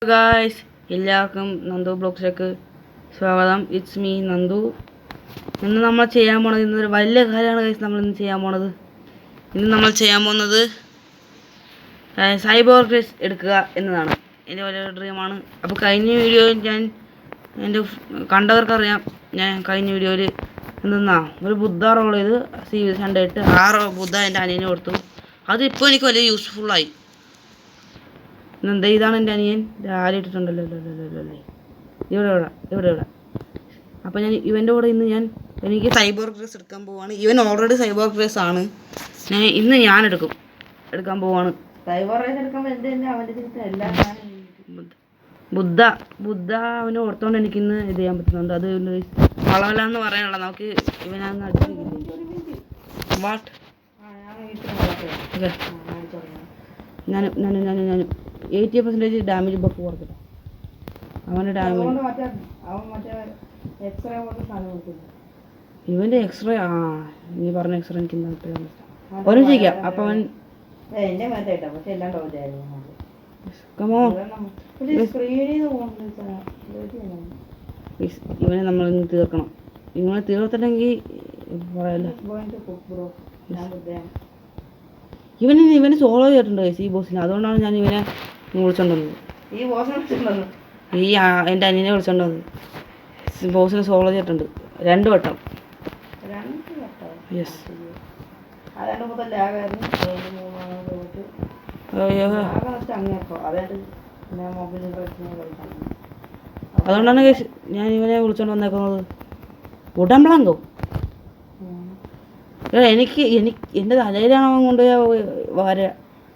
Guys, എല്ലാവർക്കും നന്ദു ബ്ലോഗ്സിലേക്ക് സ്വാഗതം. It's me Nandu. ഇന്ന് നമ്മൾ ചെയ്യാൻ പോണത് ഇന്നൊരു വലിയ കാര്യമാണ് ഗൈസ്. ഇന്ന് നമ്മൾ ചെയ്യാൻ പോകുന്നത് സൈബർ ക്രേസ് എടുക്കുക എന്നതാണ്. എൻ്റെ വലിയൊരു ഡ്രീമാണ്. അപ്പോൾ കഴിഞ്ഞ വീഡിയോയിൽ എൻ്റെ കണ്ടവർക്കറിയാം, ഞാൻ കഴിഞ്ഞ വീഡിയോയിൽ ഒരു ബുദ്ധ റോൾ ചെയ്ത് സീരീസ് കണ്ടിട്ട് ബുദ്ധ എൻ്റെ അനിയനെ കൊടുത്തു. അതിപ്പോൾ എനിക്ക് വലിയ യൂസ്ഫുള്ളായി. ഇതാണ് എൻ്റെ അനിയൻ. ആരും ഇട്ടിട്ടുണ്ടല്ലോ ഇവിടെ. അപ്പോൾ ഞാൻ ഇവൻ്റെ കൂടെ എനിക്ക് സൈബർ ക്രേസ് എടുക്കാൻ പോവാണ്. ഇവൻ ഓൾറെഡി സൈബർ ക്രേസ് ആണ്. ഇന്ന് ഞാൻ എടുക്കാൻ പോവാണ്. സൈബർ ക്രേസ് എടുക്കുമ്പോൾ അവൻ്റെ ബുദ്ധ അവന് ഓർത്തോണ്ട് എനിക്കിന്ന് ഇത് ചെയ്യാൻ പറ്റുന്നുണ്ട്. അത് വളവലാന്ന് പറയാനുള്ള നമുക്ക് ഇവനങ്ങ് അടിച്ചിരിക്കില്ലേ. വാട്ട് ഞാനും 80% ഡാമേജ് ബഫ് കൊടുക്കട്ടെ. അവൻ്റെ ഡാമേജ് ഇവൻ്റെ എക്സ്റേ നീ പറഞ്ഞ എക്സ്റേ എനിക്ക് ഒരു ചെയ്യാം. അപ്പം അവൻ ഇവനെ നമ്മളിന്ന് തീർക്കണം. ഇവനെ തീർത്തിട്ടെങ്കിൽ പറയാലോ. ഇവന് സോളോ ചെയ്തിട്ടുണ്ട് ഈ ബോസിന്. അതുകൊണ്ടാണ് ഞാൻ ഇവനെ വിളിച്ചോണ്ടുവന്നത്. എൻ്റെ അനിയനെ വിളിച്ചോണ്ടുവന്നത്. ബോസിന് സോളോ ചെയ്തിട്ടുണ്ട് 2 വട്ടം. യെസ്. അതുകൊണ്ടാണ് ഞാൻ ഇവനെ വിളിച്ചോണ്ട് വന്നേക്കുന്നത്. ഉടമ്പളങ്കോ എനിക്ക് എൻ്റെ തലയിലാണ് അവൻ കൊണ്ടുപോയി വര.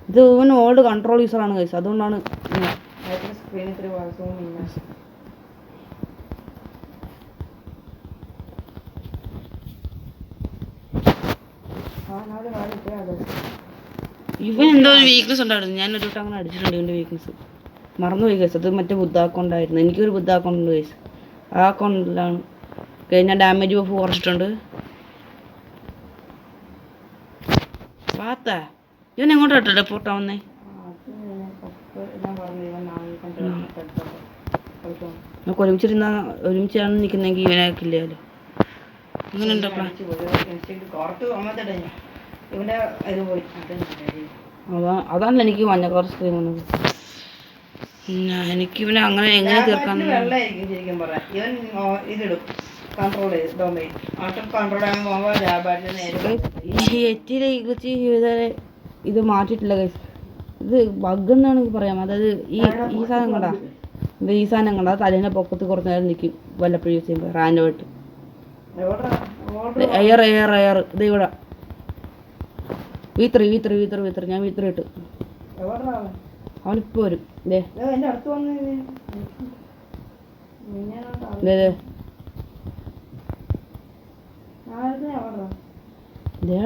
ഇത് ഇവൻ ഓൾഡ് കൺട്രോൾ യൂസറാണ് ഗൈസ്. അതുകൊണ്ടാണ് ഇവൻ എന്തോ ഒരു വീക്ക്നെസ് ഉണ്ടായിരുന്നു. ഞാനൊരു വട്ടം അങ്ങനെ അടിച്ചിട്ടുണ്ട് ഇവൻ്റെ വീക്ക്നെസ്. മറന്നുപോയി ഗൈസ്. അത് മറ്റേ ബുദ്ധ അക്കൗണ്ടായിരുന്നു. എനിക്കൊരു ബുദ്ധ അക്കൗണ്ട് ഉണ്ട് ഗൈസ്. ആ അക്കൗണ്ടിലാണ് ഞാൻ ഡാമേജ് ബഫ് കുറച്ചിട്ടുണ്ട്. പാത്താ ഇവൻ എങ്ങോട്ടാ ടെലിപ്പോർട്ട് ആവുന്നേ? നമുക്ക് ഒരുമിച്ചാണ് നിൽക്കുന്നെങ്കിൽ ഇവനാക്കില്ലല്ലോ. അങ്ങനെ ഉണ്ടോ? അതാണ് എനിക്ക് മഞ്ഞ കളർ സ്ക്രീൻ വന്നത്. എനിക്ക് ഇവനെ അങ്ങനെ എങ്ങനെ തീർക്കാൻ ഇത് മാറ്റിയിട്ടില്ല ഗൈസ്. ഇത് ബഗ് എന്നാണ് പറയാം. അതായത് ഈ സാധനം കണ്ടാ, ഈ സാധനം കണ്ടാ തലേൻ്റെ പൊക്കത്ത് കുറച്ച് നേരം നിൽക്കും വല്ലപ്പോഴും യൂസ് ചെയ്യുമ്പോൾ റാൻഡമായിട്ട്. എയർ ഇത് ഇവിടെ V3 ഞാൻ V3 ഇട്ടു. അവനിപ്പോൾ വരും.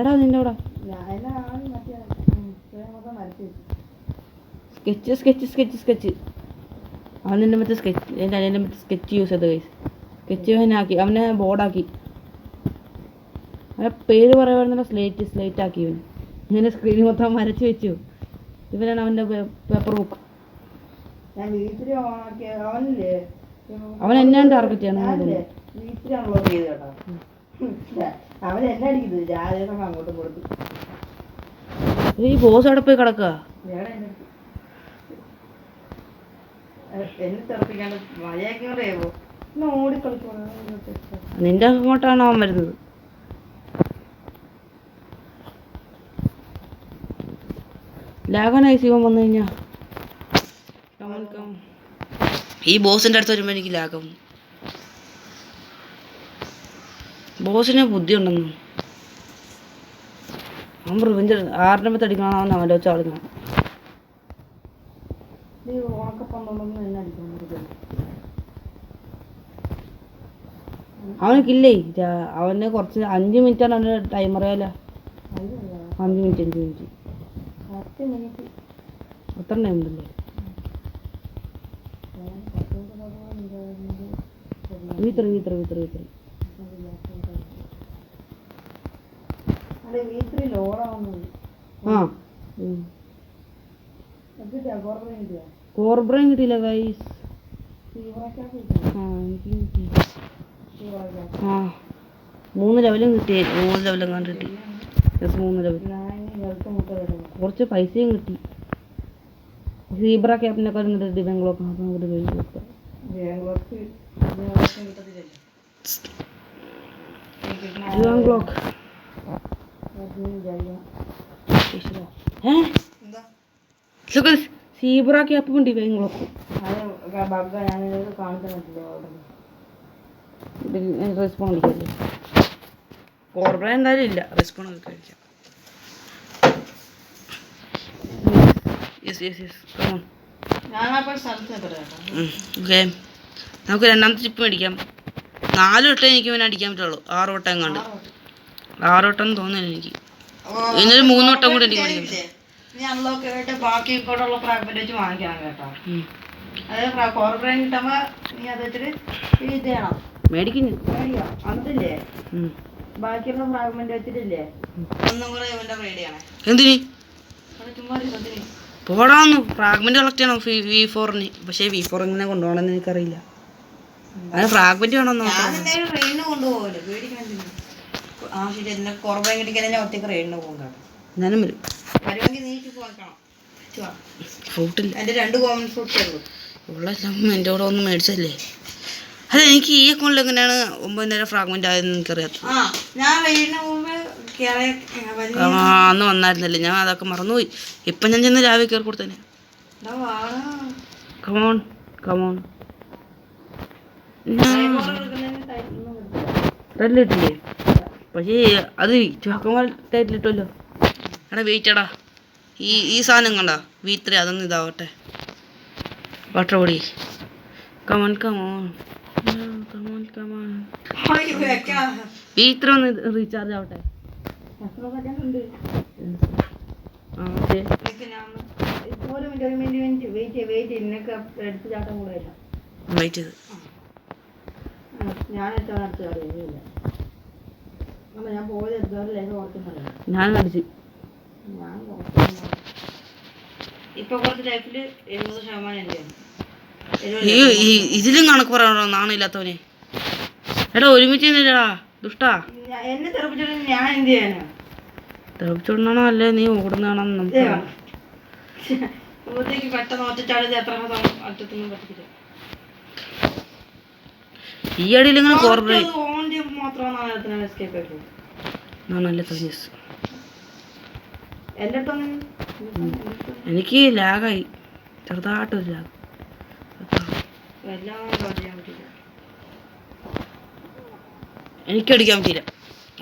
േടാ നിന്റെ അവിടെ സ്കെച്ച് അവൻ നിന്റെ മറ്റേ എൻ്റെ അനിയൻ്റെ മറ്റേ സ്കെച്ച് യൂസ് ചെയ്ത് ഗൈസ്. സ്കെച്ച് അവനാക്കി, അവനെ ബോർഡാക്കി. അവനെ പേര് പറയുവായിരുന്നല്ലോ, സ്ലേറ്റ് ആക്കി. ഇവൻ ഇങ്ങനെ സ്ക്രീനിൽ മൊത്തം വരച്ച് വെച്ചു. ഇവനാണ് അവൻ്റെ പേപ്പർ ബുക്ക്. അവൻ എന്നാണ് ടാർഗറ്റ് ചെയ്യണം. ഈ ബോസ് അവിടെ പോയി കിടക്കുക. നിന്റെ അങ്ങോട്ടാണ് അവൻ വരുന്നത്. ലാഗാനായി ശിവൻ വന്നു കഴിഞ്ഞാ ഈ ബോസിന്റെ അടുത്ത് വരുമ്പോ എനിക്ക് ലാഗം. ബോസിന് ബുദ്ധി ഉണ്ടെന്ന്. അവൻ റിവെഞ്ച് ആരുടെ പത്ത് അടിക്കണമെന്ന് അവൻ്റെ വെച്ച് ആളിക്കണം. അവനക്കില്ലേ അവന് കുറച്ച് 5 മിനിറ്റാണ് അവൻ്റെ ടൈമർ. അറിയാലോ, 5 മിനിറ്റ് അത്ര ടൈം ഉണ്ടല്ലേ? V3 ആ കോർബ്രയും കിട്ടിയില്ല ഗൈസ്. ആ എനിക്ക് കിട്ടി. ആ 3 ലെവലും കിട്ടി. 3 ലെവലും കണ്ട് കിട്ടി. 3 ലെവൽ. കുറച്ച് പൈസയും കിട്ടി. സീബ്ര ക്യാപ്പിനെക്കാളും കിട്ടി ബാംഗ്ലോക്ക്. അപ്പം കൂടി ബാംഗ്ലോക്ക് സീബ്ര ക്യാപ്പ് ഉണ്ട് ബാംഗ്ലോക്ക്. റെസ്പോൺ അടിക്കല്ലേ. കോർബ്ര എന്തായാലും ഇല്ല. റെസ്പോൺ കഴിക്കാം. ഓക്കെ നമുക്ക് രണ്ടാമത്തെ ചിപ്പ് മേടിക്കാം. 4 വട്ടം എനിക്ക് ഇവനെ അടിക്കാൻ പറ്റുള്ളൂ. 6 വട്ടം എങ്ങാണ്ട്. 6 വട്ടം തോന്നുന്നില്ല എനിക്ക്. ഇന്നൊരു 3 വട്ടം കൂടി എനിക്ക് മേടിക്കാം. ബാക്കി കൂടെയുള്ള ഫ്രാഗ്മെന്റ് വെച്ച് വാങ്ങിക്കണം കേട്ടോ. അതായത് കോർബ്രൈൻ കിട്ടുമ്പോ നീ അത് വെച്ചിട്ട് ഇത് ചെയ്യണം. മേടിക്കുന്നു. മേടിക്കാം. അതില്ലേ ബാക്കിയുള്ള ഫ്രാഗ്മെന്റ് വെച്ചിട്ടില്ലേ ഒന്നും കൂടെ ഇവന്റെ റെഡി ചെയ്യണം. എന്തിന്? ചുമ്മാ പോടാന്ന് ഫ്രാഗ്മെന്റ് കളക്ട് ചെയ്യണം V4ന്. പക്ഷേ V4 എങ്ങനെ കൊണ്ടുപോകണമെന്ന് എനിക്കറിയില്ല. അത് ഫ്രാഗ്മെന്റ് വേണമെന്ന് ട്രെയിനിന് കൊണ്ടുപോകല്ലോ. പേടിക്കണം. ആ ശരി. എന്നെ കോർബ്രൈൻ കിട്ടിക്കാൻ ഞാൻ ഒറ്റയ്ക്ക് ട്രെയിനിന് പോകും. ഞാനും വരും. വരുമെങ്കിൽ നീ വാങ്ങിക്കണം. ഫ്രൂട്ടില്ല. എൻ്റെ 2 കോമൺ ഫ്രൂട്ട്സേ ഉള്ളൂ. ഉള്ള എൻ്റെ കൂടെ ഒന്ന് മേടിച്ചല്ലേ. അല്ല എനിക്ക് ഈ അക്കൗണ്ടിൽ എങ്ങനെയാണ് 9,000 ഫ്രാഗ്മെന്റ് ആയതെന്ന് എനിക്കറിയാത്ത. ഞാൻ ട്രെയിനിന് മുമ്പ് അന്ന് വന്നായിരുന്നല്ലേ. ഞാൻ അതൊക്കെ മറന്നുപോയി. ഇപ്പം ഞാൻ ചെന്ന് രാവിലെ കയറി കൊടുത്തേനെ. Come on come on. റെഡ് ഇട്ടില്ലേ? പക്ഷേ അത് ചക്കമാൽ ടൈറ്റിലിട്ടല്ലോ. എടാ വെയിറ്റ് എടാ. ഈ സാധനം കണ്ടാ V3 അതൊന്നും ഇതാവട്ടെ. വാട്ടർ പൊടി. Come on come on come on come on. V3 ഒന്ന് റീചാർജ് ആവട്ടെ. ഞാൻ മേടിച്ചു. ഇപ്പൊ കുറച്ച് ലൈഫില് 70% ഇതിലും കണക്ക് പറയണോ നാണില്ലാത്തവനെ. എടാ ഒരുമിച്ച് നിന്നില്ലടാ ദുഷ്ടാ. എന്നെ തെറപ്പിച്ചിട്ട് ഞാൻ എന്ത് ചെയ്യാനാ? തെറപ്പിച്ചോണ്ടാണോ അല്ലേ നീ ഓടുന്നാണോ നമുക്ക് പെട്ടെന്ന് ഒറ്റച്ചാടി എത്ര അറ്റത്തൊന്നും പറ്റത്തില്ല. ഈ അടിയിൽ ഇങ്ങനെ എനിക്ക് ലാഗായി ചെറുതായിട്ടൊരു ലാഗ്. എനിക്കടിക്കാൻ പറ്റിയില്ല.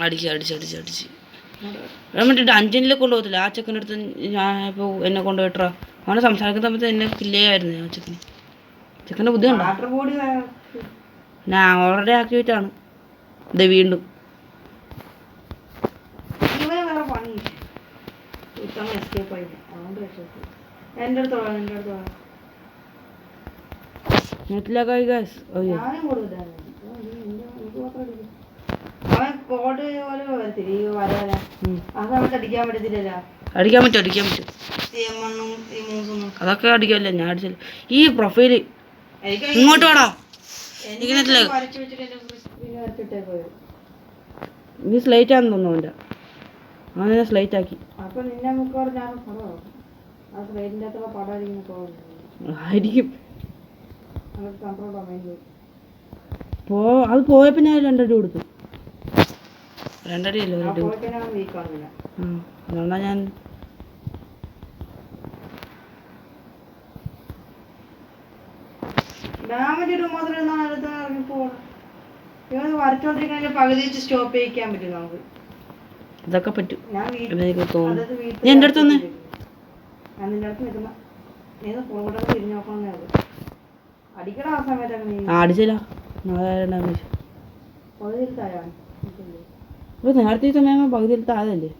അടിച്ച് വേണ്ടിട്ട് 5 കൊണ്ടുപോകത്തില്ല. ആ ചെക്കൻ്റെ അടുത്ത് ഞാൻ ഇപ്പോൾ എന്നെ കൊണ്ടുപോയിട്ടാ അവനെ സംസാരിക്കുന്ന സമയത്ത് എന്നെ കില്ലേയായിരുന്നു. ആ ചെക്കൻ്റെ ബുദ്ധി ഉണ്ടോ? ഞാൻ ഓൾറെഡി ആക്ടിവേറ്റ് ആണ്. ഇത് വീണ്ടും അടിക്കാൻ പറ്റും. അതൊക്കെ അടിക്കാമല്ലോ. ഞാൻ അടിച്ചില്ല. ഈ പ്രൊഫൈല് ഇങ്ങോട്ട് വേടാ. നീ സ്ലൈറ്റ് ആണെന്ന് തോന്നുന്നു. അവൻ്റെ അവനെ സ്ലൈറ്റ് ആക്കി ആയിരിക്കും. അത് പോയപ്പോ ഞാൻ 2 അടി കൊടുത്തു. 2 അടിയല്ലോ. അതുകൊണ്ടാ ഞാൻ പകുതി സ്റ്റോപ്പ് ചെയ്യിക്കാൻ പറ്റും നമുക്ക്. ഇതൊക്കെ പറ്റും. തോന്നുന്നു നീ എൻ്റെ അടുത്ത് വന്നേ. അടിച്ചില്ല. നേരത്തെ ഈ സമയം പകുതിയിൽ താഴല്ലേ.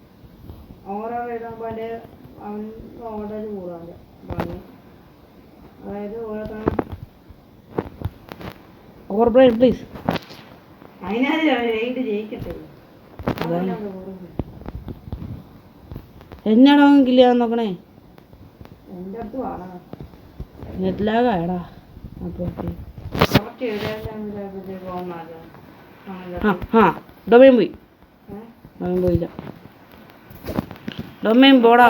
ഓവർബ്രൈഡ് പ്ലീസ്. എന്നാടാ കില്ല നോക്കണേ. നെറ്റ് ലാഗായടാ. അപ്പോൾ ഓക്കെ. കറക്റ്റ് 7:30 പോകുന്നത്. ആ ഡൊമൈൻ പോയി. ഡൊമൈൻ പോയില്ല. ഡൊമൈൻ പോടാ.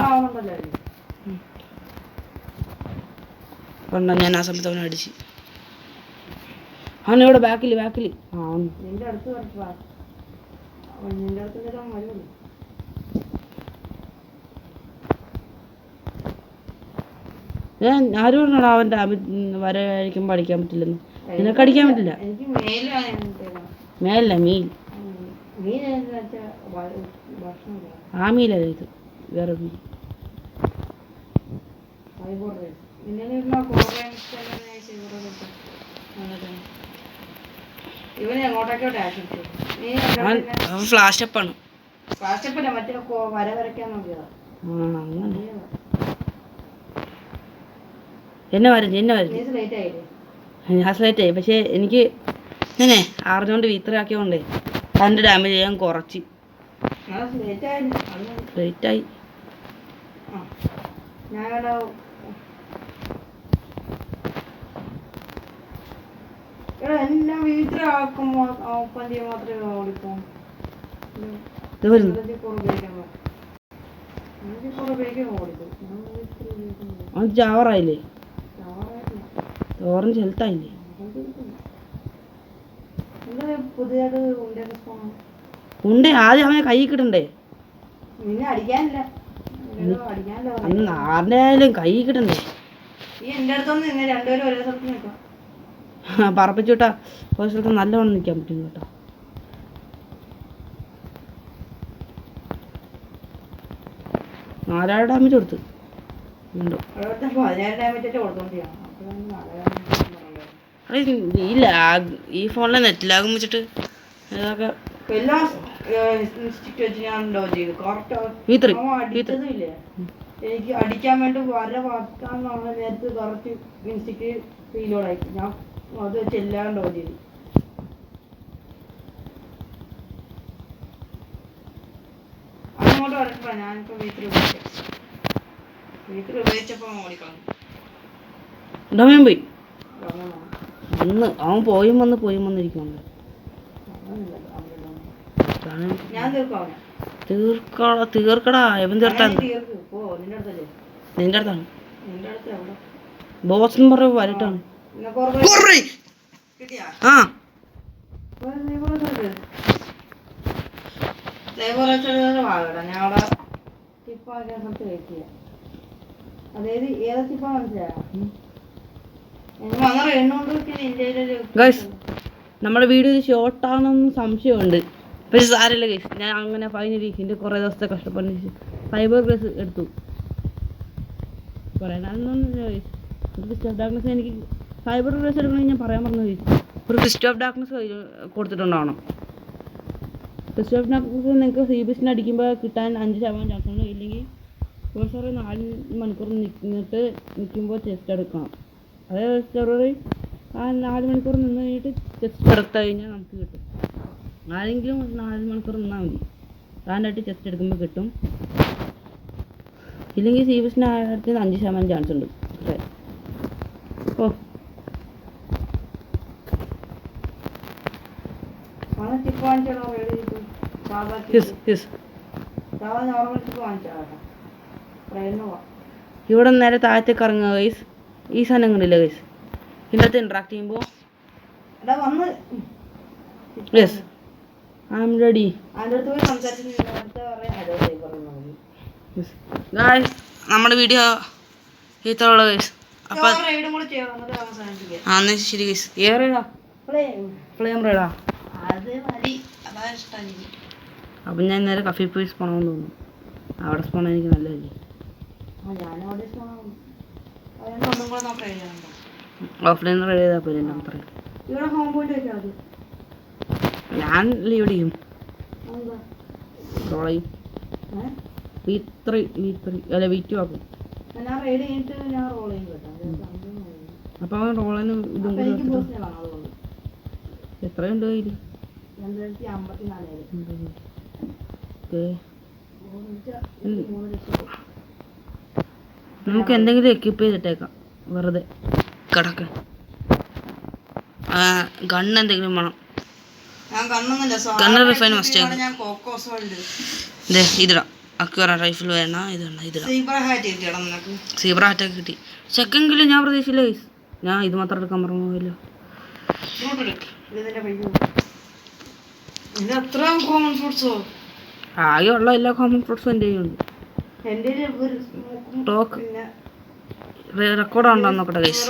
കൊണ്ട ഞാൻ ആ സമയത്ത് അവനെ അടിച്ച്. അവനിവിടെ ബാക്കിൽ. ആ നിന്റെ അടുത്ത് വരട്ടാ. നിന്റെ അടുത്ത് വരാൻ വരുമല്ലോ. ഞാൻ ആരും പറഞ്ഞോടാ അവൻ്റെ വരയ്ക്കുമ്പോൾ അടിക്കാൻ പറ്റില്ലെന്ന്. നിനക്ക് അടിക്കാൻ പറ്റില്ല. എനിക്ക് മേലാണ്. മേലല്ല മീൻ. ആ മീലല്ല ഇത്, വേറെ മീൻ. ഇവനെ എങ്ങോട്ടൊക്കെയോ ഡാഷ് ഫ്ലാഷ് സ്റ്റെപ്പാണ്. ഫ്ലാഷപ്പല്ല, മറ്റേ വര വരയ്ക്കാൻ നോക്കിയതാ. എന്നെ വരഞ്ഞു. ഞാൻ സ്ലേറ്റ് ആയി. പക്ഷേ എനിക്ക് ഞാനേ അറിഞ്ഞുകൊണ്ട് വീത്രയാക്കിയോണ്ടേ അതിൻ്റെ ഡാമേജ് ഞാൻ കുറച്ച്. ലേറ്റായി. എല്ലാം വീട്ടിലാക്കുമ്പോ ഓപ്പൺ ചെയ്യാൻ മാത്രമേ ഓടിപ്പോ. അവൻ ചാവറായില്ലേ? ഓറഞ്ച് ഹെൽത്തായില്ലേ? ഉണ്ട്. ആദ്യം അവനെ കൈ കിട്ടണ്ടേ? ആരുടെ ആയാലും കൈ കിട്ടണ്ടേ? പറപ്പിച്ചു വിട്ടാ ഒരു സ്ഥലത്ത് നല്ലവണ്ണം നിൽക്കാൻ പറ്റും കേട്ടോ. നാലായിരം ഡാമേജ് കൊടുത്തു. ഈ ഫോണിലെ നെറ്റ് ലാഗും വെച്ചിട്ട് ഇതൊക്കെ എനിക്ക് അടിക്കാൻ വേണ്ടി വര വാക്കാന്നുള്ള നേരത്ത് കറക്റ്റ് ഇൻസ്റ്റിക്ക് ഫീലോടായി. ഞാൻ അത് വെച്ച് എല്ലാം ഡോ ചെയ്തു. അങ്ങോട്ട് വരട്ടാ. ഞാനിപ്പോ വീട്ടിൽ ഉപയോഗിച്ചപ്പോ ഓടിക്കളഞ്ഞു. ഡൊമൈൻ പോയി. അവൻ പോയും വന്നിരിക്കുന്നുണ്ട്. ഞാൻ തീർക്കടാ. എവൻ തീർത്താൻ നിന്റെ അടുത്താണ്. ബോസ് നമ്പർ വരട്ടാണ്. ആ അതായത് ഏതാ ടിപ്പാ മനസ്സിലായോ? ഗൈസ് നമ്മുടെ വീഡിയോ ഷോർട്ടാണെന്ന് സംശയമുണ്ട്. പക്ഷെ സാരമില്ല ഗൈസ്. ഞാൻ അങ്ങനെ ഫൈനലി എൻ്റെ കുറേ ദിവസത്തെ കഷ്ടപ്പെട്ട് ഫൈബർ ഗ്ലാസ് എടുത്തു. പറയാനൊന്നുമില്ല ഗൈസ്. ഒരു ടിസ്റ്റ് ഓഫ് ഡാർക്ക്നെസ് എനിക്ക് ഫൈബർ ഗ്ലാസ് എടുക്കണമെങ്കിൽ ഞാൻ പറയാൻ പറഞ്ഞു ഗൈസ്. ഒരു ടിസ്റ്റ് ഓഫ് ഡാർക്ക്നെസ് കൊടുത്തിട്ടുണ്ടാവണം. ടിസ്റ്റ് ഓഫ് ഡാർക്ക്നെസ് നിങ്ങൾക്ക് CBSന് അടിക്കുമ്പോൾ കിട്ടാൻ 5% ചാൻസ് ഉണ്ട്. ഇല്ലെങ്കിൽ കുറച്ച് 4 മണിക്കൂർ നിൽക്കുമ്പോൾ ചെസ്റ്റ് എടുക്കണം. അതായത് ചെറുത് ആ 4 മണിക്കൂർ നിന്ന് കഴിഞ്ഞിട്ട് ചെസ്റ്റ് എടുത്തു കഴിഞ്ഞാൽ നമുക്ക് കിട്ടും. ആരെങ്കിലും 4 മണിക്കൂർ നിന്നാൽ മതി. റാൻഡായിട്ട് ചെസ്റ്റ് എടുക്കുമ്പോൾ കിട്ടും. ഇല്ലെങ്കിൽ CBSന് 5% ചാൻസ് ഉണ്ട്. ഓ ഇവിടെ നേരെ താഴത്തേക്ക് ഇറങ്ങുക ഗൈസ്. ഈ സാധനങ്ങളില്ല ഗൈസ്. ഇതിനകത്ത് ഇൻട്രാക്ട് ചെയ്യുമ്പോൾ yes I am ready. Guys നമ്മുടെ വീഡിയോ ഇത്രയുള്ള ഗൈസ്. അപ്പം ശരി ഗൈസ്. ഏറെടാ ഫ്ലെയിം റേഡാ. അപ്പം ഞാൻ നേരെ കഫി പോയി സ്പോണമെന്ന് തോന്നുന്നു. അവിടെ സ്പോണ എനിക്ക് നല്ലതല്ലേ. ഓഫ്ലൈൻ റെഡി ചെയ്താൽ പോലെ എൻ്റെ അത്രയും ഞാൻ ലീവ് ചെയ്യും. റോൾ ചെയ്യും. V3 അല്ല V2 ആക്കും. അപ്പം അവൻ റോളിന് ഇതും കൂടി എത്രയുണ്ട് കയ്യിൽ? നമുക്ക് എന്തെങ്കിലും എക്യുപ്പ് ചെയ്തിട്ടേക്കാം വെറുതെ. കിടക്ക്. ഗണ്ണ് എന്തെങ്കിലും വേണം. ഞാൻ കണ്ണൊന്നുമില്ല. Gun refine must. ഞാൻ കോക്കോസ് വേൾഡ് ഇതിടാം. അക്വറ റൈഫിൾ വേണം. ഇതിടാം. സീബ്ര ഹാറ്റ് കിട്ടിയാടാ നിനക്ക്? സീബ്ര ഹാറ്റൊക്കെ കിട്ടി. സെക്കൻഡിൽ ഞാൻ പ്രതീക്ഷിച്ചില്ല ഗൈസ്. ഞാൻ ഇത് മാത്രം എടുക്കാൻ പറഞ്ഞില്ല. ഇത് അത്രയും കോമൺ ഫ്രൂട്ട്സോ? ആകെ ഉള്ള എല്ലാ കോമൺ ഫ്രൂട്ട്സും എൻ്റെ കയ്യിലുണ്ട്. എൻ്റെ ടോക്ക് റെക്കോർഡ് ഉണ്ടോ നോക്കട്ടെ ഗൈസ്.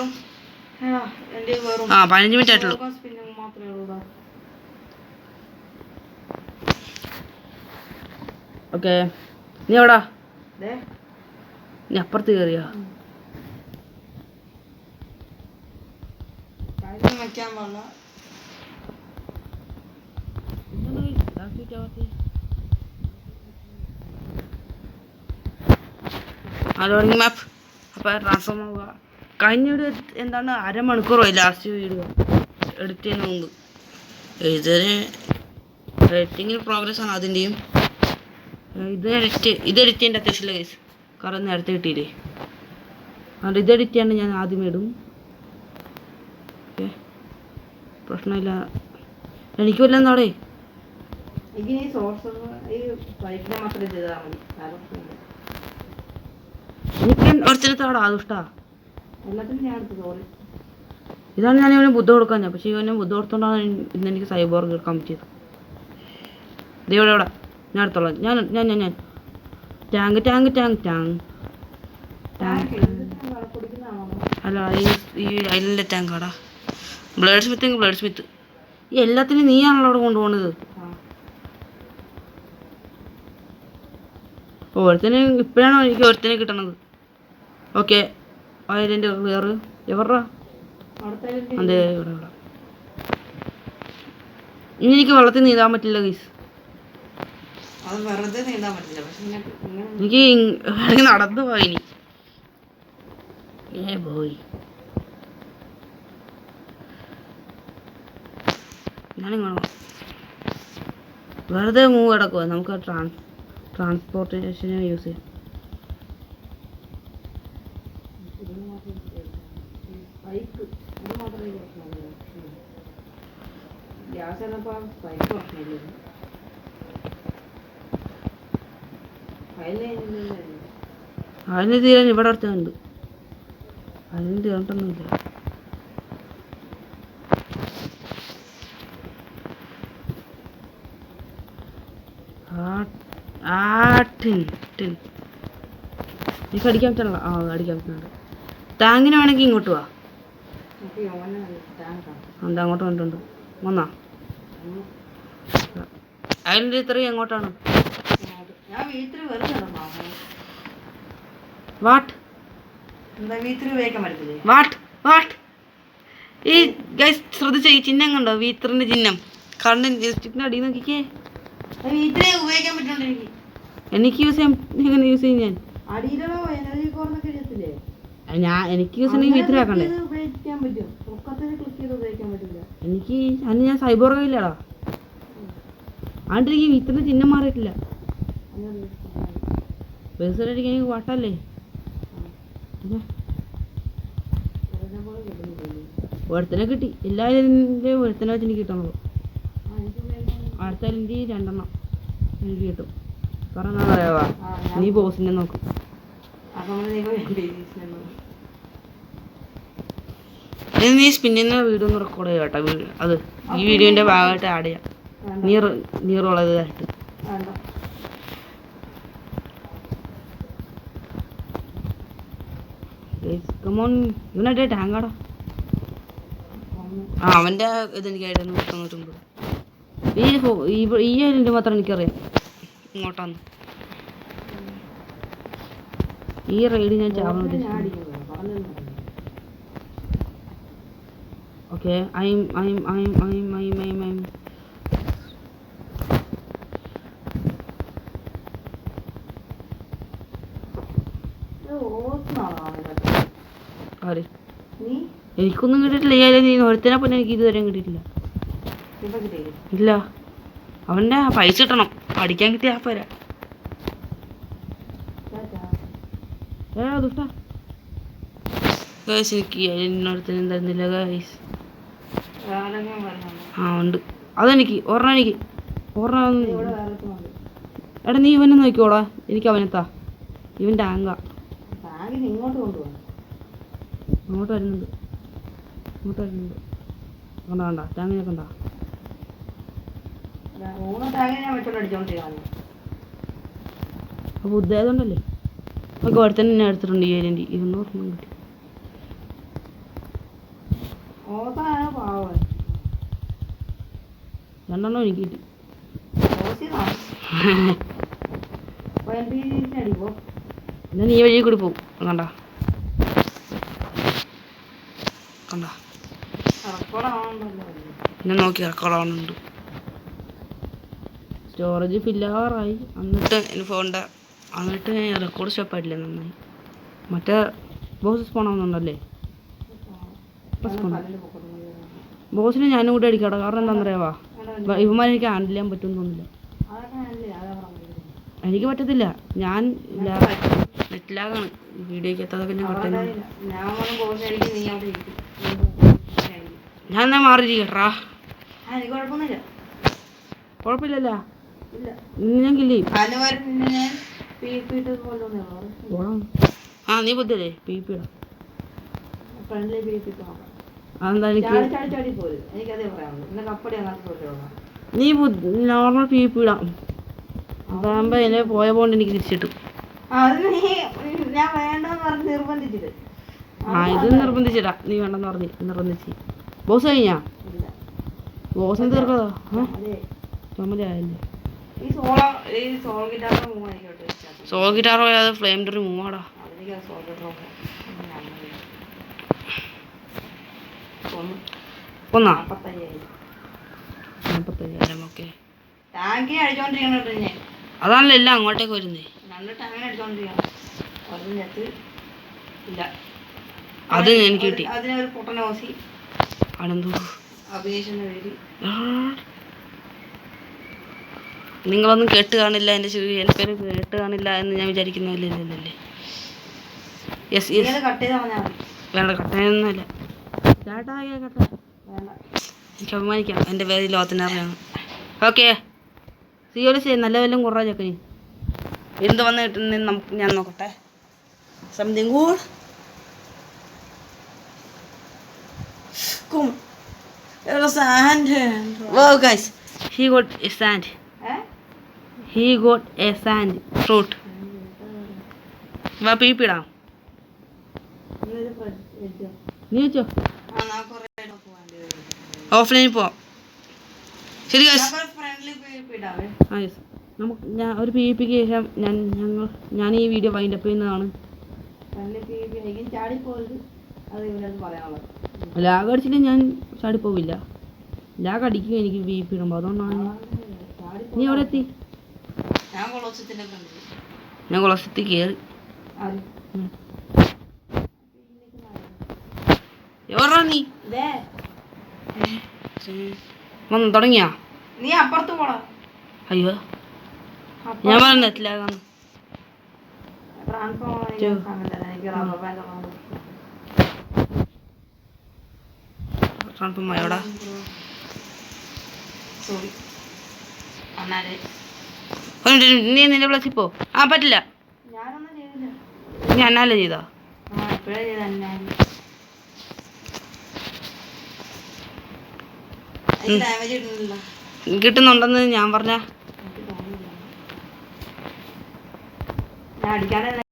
എൻ്റെ വെറും 15 മിനിറ്റ് ആയിട്ടുള്ളൂ. മാത്രമേ ഉള്ളൂ. ഓക്കെ, നീ എവിടാ? നീ അപ്പുറത്ത് കയറിയാ? വയ്ക്കാൻ പാടില്ല. ലോഡിംഗ് മാപ്പ്. അപ്പോൾ ട്രാൻസ്ഫോം ആവുക. കഴിഞ്ഞ വീഡിയോ എന്താണ് 1/2 മണിക്കൂറായി ലാസ്റ്റ് വീഡിയോ എഡിറ്റ് ചെയ്യുന്ന മുമ്പ്. ഇതിന് എഡിറ്റിങ്ങിൽ പ്രോഗ്രസ് ആണ് അതിൻ്റെയും. ഇത് എഡിറ്റ് ചെയ്യേണ്ട അത്യാവശ്യമില്ല കേസ്, കാരണം നേരത്തെ കിട്ടിയില്ലേ. അതുകൊണ്ട് ഇത് എഡിറ്റ് ചെയ്യാണ്ട് ഞാൻ ആദ്യം ഇടും. ഓക്കെ, പ്രശ്നമില്ല. എനിക്ക് വല്ല എന്താടേ എനിക്ക് ഒരുത്തിനത്താടാ അതുഷ്ടാ. ഇതാണ് ഞാൻ ഇവന് ബുദ്ധ കൊടുക്കാൻ. പക്ഷേ ഇവനെ ബുദ്ധ കൊടുത്തോണ്ടാണ് ഇന്ന് എനിക്ക് സൈബോർഗ് എടുക്കാൻ പറ്റിയത്. ഇത് ഇവിടെ ഞാൻ എടുത്തോളാം. ഞാൻ ഞാൻ ഞാൻ ഞാൻ tank tank tank tank tank അല്ല, ഈ ഐലൻഡിലെ ടാങ്കാടാ. Blade smith blade smith. ഈ എല്ലാത്തിനും നീയാണല്ലോ അവിടെ കൊണ്ടുപോകുന്നത്. ഒരുത്തനെ ഇപ്പോഴാണോ എനിക്ക് ഒരുത്തനെ കിട്ടണത്? Okay, island clear. എവറാ? അതെ, ഇവിടെ ഇവിടെ. ഇനി എനിക്ക് വെള്ളത്തിൽ നീന്താൻ പറ്റില്ല ഗൈസ്. എനിക്ക് നടന്നു പോയി. ഇനി പോയി ഞാനിങ്ങോട്ട് വെറുതെ മൂവ് കിടക്കുക. നമുക്ക് ട്രാൻസ്പോർട്ടേഷന് യൂസ് ചെയ്യാം. അതിന് തീരാൻ ഇവിടെ അടുത്തുണ്ട്. അതിന് തീർന്നിട്ടൊന്നുമില്ല. എനിക്ക് അടിക്കാൻ പറ്റില്ല. അടിക്കാൻ പറ്റുന്നുണ്ട്. ടാങ്കിന് വേണമെങ്കിൽ ഇങ്ങോട്ട് വാ. എന്താ അങ്ങോട്ട് വന്നിട്ടുണ്ട്? വന്നാ അതിൻ്റെ ഇത്രയും എങ്ങോട്ടാണ്? What what what? ഈ ഗൈസ് ശ്രദ്ധിച്ച ഈ ചിഹ്നം കണ്ടോ? വീത്രന്റെ ചിഹ്നം. കറണ്ട് അടി നോക്കിക്കേ. ഉപയോഗിക്കാൻ പറ്റുന്നുണ്ട് എനിക്ക് യൂസ് ചെയ്യാൻ. എങ്ങനെ യൂസ് ചെയ്യും ഞാൻ? എനിക്ക് യൂസ് ചെയ്യണമെങ്കിൽ വീത്ര ആക്കണ്ടേ? എനിക്ക് അതിന് ഞാൻ സൈബോർ കയ്യില്ലടാ. അതുകൊണ്ട് എനിക്ക് വീത്രന്റെ ചിഹ്നം മാറിയിട്ടില്ല. പേഴ്സണായിട്ട് എനിക്ക് വട്ടല്ലേ. ഒരുത്തനെ കിട്ടി. എല്ലാവരും ഒരുത്തനെ വെച്ച് എനിക്ക് കിട്ടണുള്ളൂ. അടുത്ത എനിക്ക് 2 എണ്ണം എനിക്ക് കിട്ടും. കാരണം എന്താ പറയാ, നീ ബോസിനെ നോക്കും. നീ സ്പിന്നിൻ്റെ വീഡിയോ ഒന്ന് റെക്കോർഡ് ചെയ്യാം കേട്ടോ. അത് ഈ വീഡിയോൻ്റെ ഭാഗമായിട്ട് ആഡ് ചെയ്യാം. നീറുള്ളതായിട്ട്. കമോൺ, ഇവനായിട്ട് ടാങ്കാടാ. അവൻ്റെ ഇതെനിക്കായിരുന്നു 99. ഈ ഐലൻഡ് മാത്രം എനിക്കറിയാം ഇങ്ങോട്ടാന്ന്. ഈ റൈഡ് ഞാൻ ചാവാൻ ഉദ്ദേശിക്കുന്നു. ഓക്കെ, എനിക്കൊന്നും കിട്ടിയിട്ടില്ല. നീ ഒരുത്തനെ പോലെ എനിക്ക് ഇതുവരെ കിട്ടിയിട്ടില്ല. ഇല്ല, അവൻ്റെ പൈസ കിട്ടണം. അടിക്കാൻ കിട്ടിയാ പോരാ. ദുഷ്ട ഗൈസ് എനിക്ക് എന്നോടത്തിന് തരുന്നില്ല ഗൈസ്. വേറെങ്കിലും വരുന്നുണ്ട്. ആ ഉണ്ട്, അതെനിക്ക് ഒരെണ്ണം, എനിക്ക് ഒരെണ്ണം. ഇവിടെ വേറെ ഉണ്ട്. എടാ നീ ഇവനെ നോക്കിക്കോടാ, എനിക്ക് അവനെത്താ. ഇവൻ ടാങ്കാ. ബാഗിന് ഇങ്ങോട്ട് കൊണ്ടുപോകും. അങ്ങോട്ട് വരുന്നുണ്ട്, അങ്ങോട്ട് വരുന്നുണ്ട്. കണ്ട കണ്ട ടാങ്കിനെ കണ്ട. മൂന്ന് ടാങ്കിനെ ഞാൻ വെച്ചോണ്ട് അടിച്ചോണ്ടിരിക്കുകയാണ്. അപ്പോൾ ഉദ്ദേശമുണ്ടല്ലേ. നമുക്ക് അവിടെ തന്നെ ഞാൻ എടുത്തിട്ടുണ്ട് 7 200 കിട്ടി. ഓസാണ് പാവം. 2 എനിക്ക് കിട്ടി. അടിപ്പോ എന്നാൽ നീ വഴി കൂടി പോകും. കണ്ട കണ്ട ഞാൻ നോക്കി റെക്കോർഡാവുന്നുണ്ട്. സ്റ്റോറേജ് ഫില്ലാറായി. എന്നിട്ട് എൻ്റെ ഫോണിൻ്റെ എന്നിട്ട് റെക്കോർഡ് സ്റ്റോപ്പായിട്ടില്ല നന്നായി. മറ്റേ ബോസ് സ്പോൺ ആവുന്നുണ്ടല്ലേ. ബോസിനെ ഞാനും കൂടെ അടിക്കാട്ടോ. കാരണം എന്താണെന്നറിയാവാ, ഇവന്മാരെ എനിക്ക് ഹാൻഡിൽ ചെയ്യാൻ പറ്റുമെന്ന് തോന്നുന്നില്ല. എനിക്ക് പറ്റത്തില്ല. ഞാൻ നെറ്റിലാകാണ് വീഡിയോക്ക് എത്താതൊക്കെ ഞാൻ കട്ടുന്നു. ഞാൻ എന്നാ മാറിയിരിക്കട്ടാ. കുഴപ്പമില്ലല്ലോ. ഞാൻ കില്ലേ. ആ നീ ബുദ്ധല്ലേ പി പി ഇടാം. അതെന്താ എനിക്ക് നീ നോർമൽ പി പി ഇടാം. അതാകുമ്പോ എന്നെ പോയ പോണ്ട് എനിക്ക് തിരിച്ചിട്ടു. ആ ഇത് നിർബന്ധിച്ചിടാ. നീ വേണ്ടെന്ന് പറഞ്ഞ് നിർബന്ധിച്ച്. ബോസ് കഴിഞ്ഞാ ബോസിന് തീർക്കതോ ചുമലയല്ലേ. സോൾ ഗിറ്റാർ പോയാൽ ഫ്ലെയിം ഡോറി മൂവാടാ. ഒന്നാ 45,000. ഓക്കെ അതാണല്ലോ എല്ലാം അങ്ങോട്ടേക്ക് വരുന്നേ. അത് എനിക്ക് കിട്ടി. അതെന്തോ നിങ്ങളൊന്നും കേട്ട് കാണില്ല. എൻ്റെ പേര് കേട്ട് കാണില്ല എന്ന് ഞാൻ വിചാരിക്കുന്നില്ലല്ലേ. യെസ് യെസ് വേണ്ട കട്ടയൊന്നുമില്ല. ചേട്ടാ കട്ട എനിക്ക് അഭിമാനിക്കാം. എൻ്റെ പേര് ലോകത്തിനറിയാണ്. ഓക്കെ സിയോളി ചെയ്യും. നല്ല വല്ലതും കുറേ ചെക്കനി എന്ത് വന്ന് കിട്ടുന്ന നമുക്ക് ഞാൻ നോക്കട്ടെ. Something good. Wow guys, he got a sand. He got a sand fruit. വാ പീപ്പിടാം. നീ വെച്ചോ. ഓഫ്ലൈനിൽ പോവാം. ശരി ഗൈസ്. ആ യെസ് നമുക്ക് ഞാൻ ഒരു പി പിക്ക് ശേഷം ഞാൻ ഈ വീഡിയോ വൈൻഡ് അപ്പ് ചെയ്യുന്നതാണ്. ലാഗ് അടിച്ചിട്ട് ഞാൻ ചാടിപ്പോവില്ല. ലാഗ് അടിക്കുക എനിക്ക് പി പി ഇടുമ്പോൾ. അതുകൊണ്ടാണ്. നീ എവിടെ എത്തി? ഞാൻ കുളസത്തിൽ കയറി. എവിടാ നീ വന്ന് തുടങ്ങിയാ? നീ അപ്പുറത്ത് പോടാ. അയ്യോ ഞാൻ പറഞ്ഞ നെറ്റിലാകാന്ന്. എവിടാ? നീ നിന്റെ പ്ലസിൽ പോ. ആ പറ്റില്ല. നീ അന്നാലേ ചെയ്തോ? കിട്ടുന്നുണ്ടെന്ന് ഞാൻ പറഞ്ഞ.